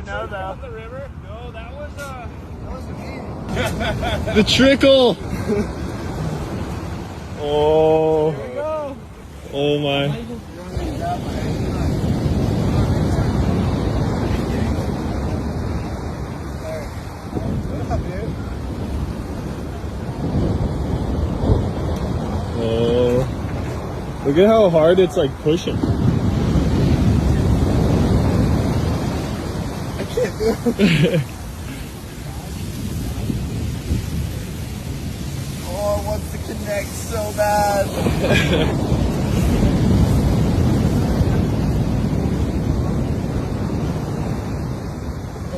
don't know though. The river? No, that was the meeting. The trickle. Oh. There we go. Oh my. Oh. Look at how hard it's like pushing. I can't do it. Oh, it wants to connect so bad. The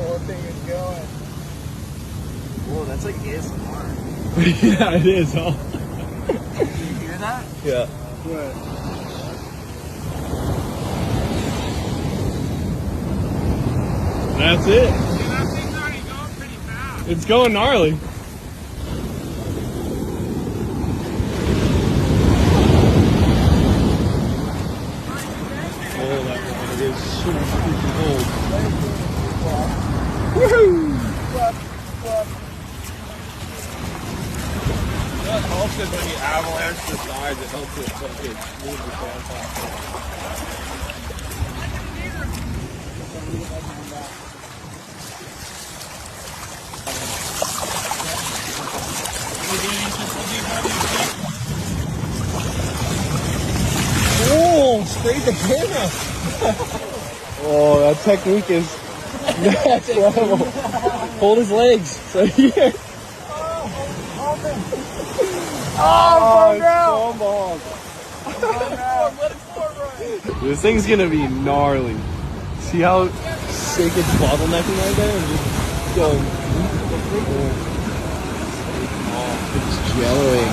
whole thing is going. Whoa, that's like ASMR. Yeah, it is, huh? Did you hear that? Yeah. What? That's it. Dude, that thing's already going pretty fast. It's going gnarly. Oh, that water is so freaking cold. Woohoo! That helps is when you avalanche the sides, it helps it fucking move the sand faster. Oh, straight to camera. Oh, that technique is next level. Hold his legs. So here. This thing's gonna be gnarly. See how sick it's bottlenecking right there and just going. Oh, it's jelloing.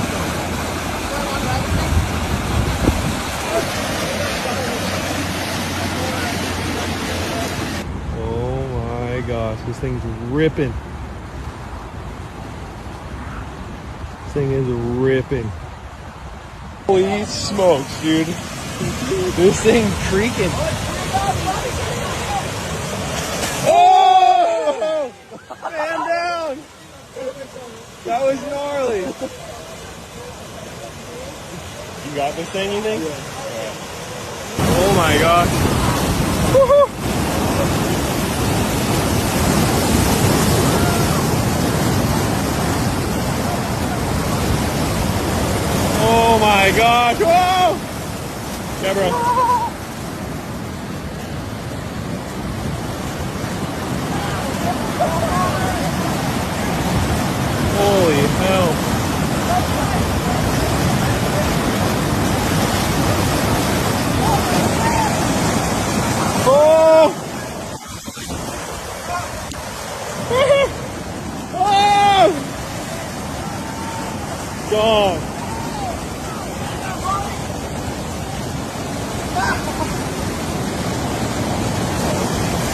Oh my gosh, this thing's ripping. This thing is ripping. Holy smokes, dude. This thing creaking. Oh! Man down! That was gnarly. You got this thing, you think? Yeah. Oh my gosh. Woohoo! Oh my gosh! Whoa! Yeah, bro. Holy hell! Oh! Oh! God!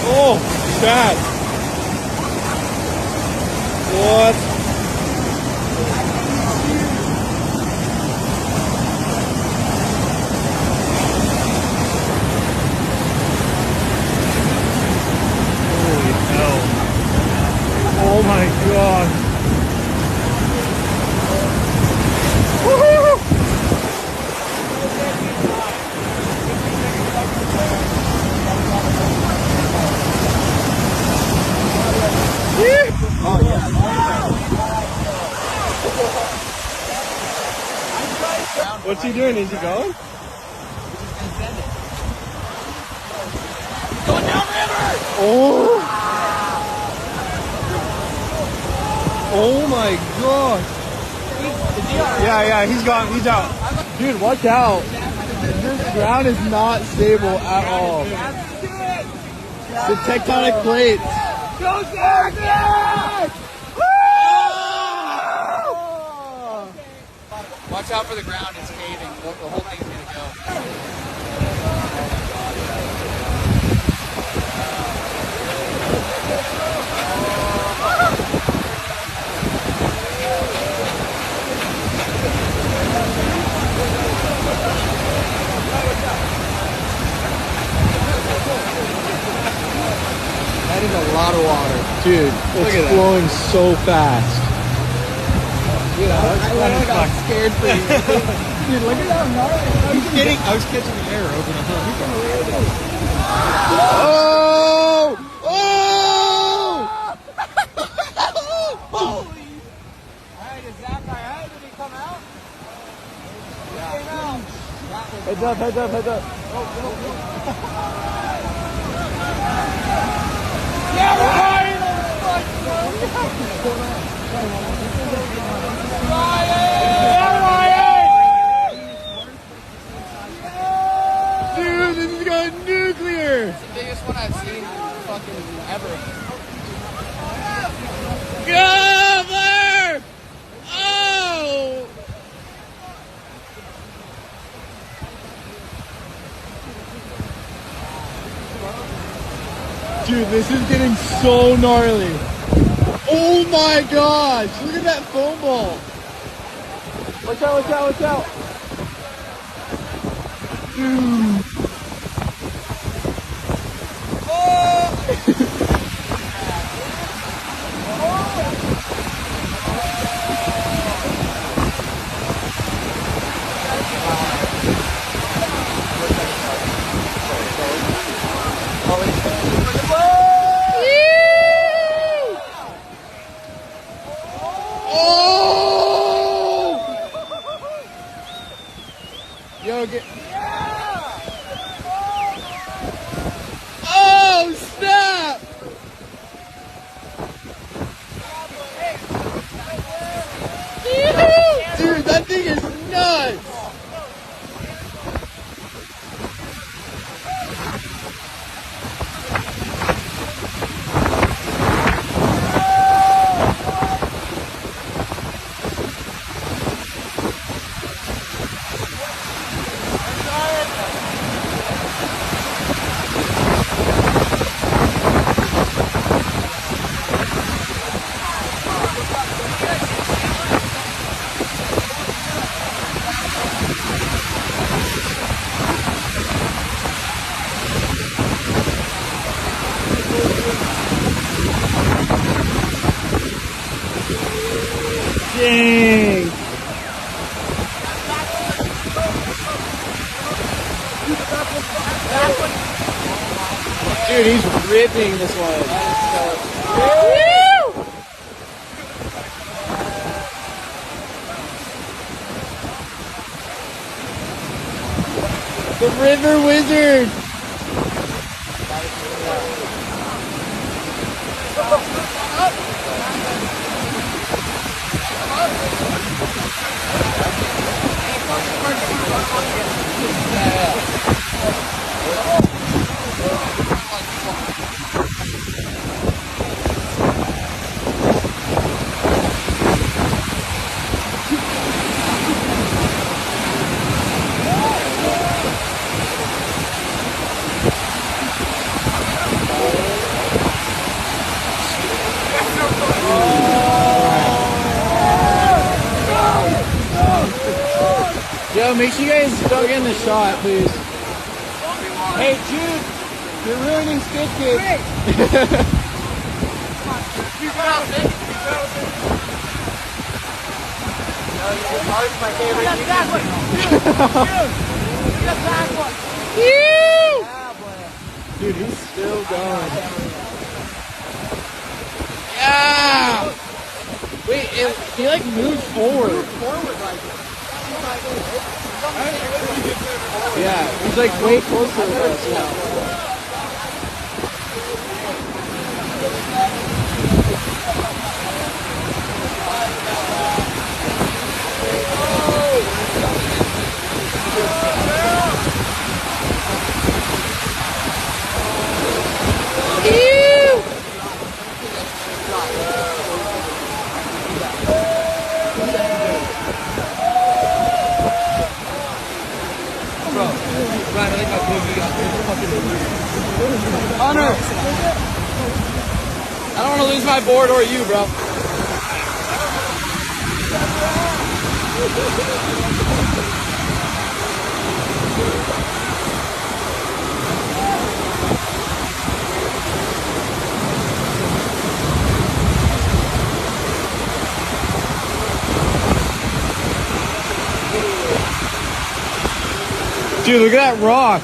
Oh, sad. What? Holy hell. Oh my God. Woohoo! What's he doing? Is he going? Going downriver! Oh! Oh my God! Yeah, he's gone. He's out. Dude, watch out. This ground is not stable at all. The tectonic plates. Go Jackson! Watch out for the ground, it's caving. The whole thing's gonna go. That is a lot of water. Dude, Look it's at that. flowing so fast. Dude, I literally got scared for you. Dude, look at that. I was catching the air over the hump. Oh! Oh! Alright, is Zach alright? Did he come out? He came out. Heads up, heads up, heads up. Dude, this is going nuclear! It's the biggest one I've seen fucking ever. Cover! Oh! Dude, this is getting so gnarly. Oh my gosh! Look at that foam ball! Watch out, watch out, watch out! Dude! Yo, get. Oh, snap! Dude, that thing is nuts! Dang! Dude, he's ripping this one. The River Wizard! Yo, make sure you guys don't get in the shot, please. Hey, Jude, you're ruining Skid Kids. Dude, he's still going. Yeah! Wait, he like moved forward. Yeah, he's like way closer to us now. Hunter! I don't want to lose my board or you, bro. Dude, look at that rock.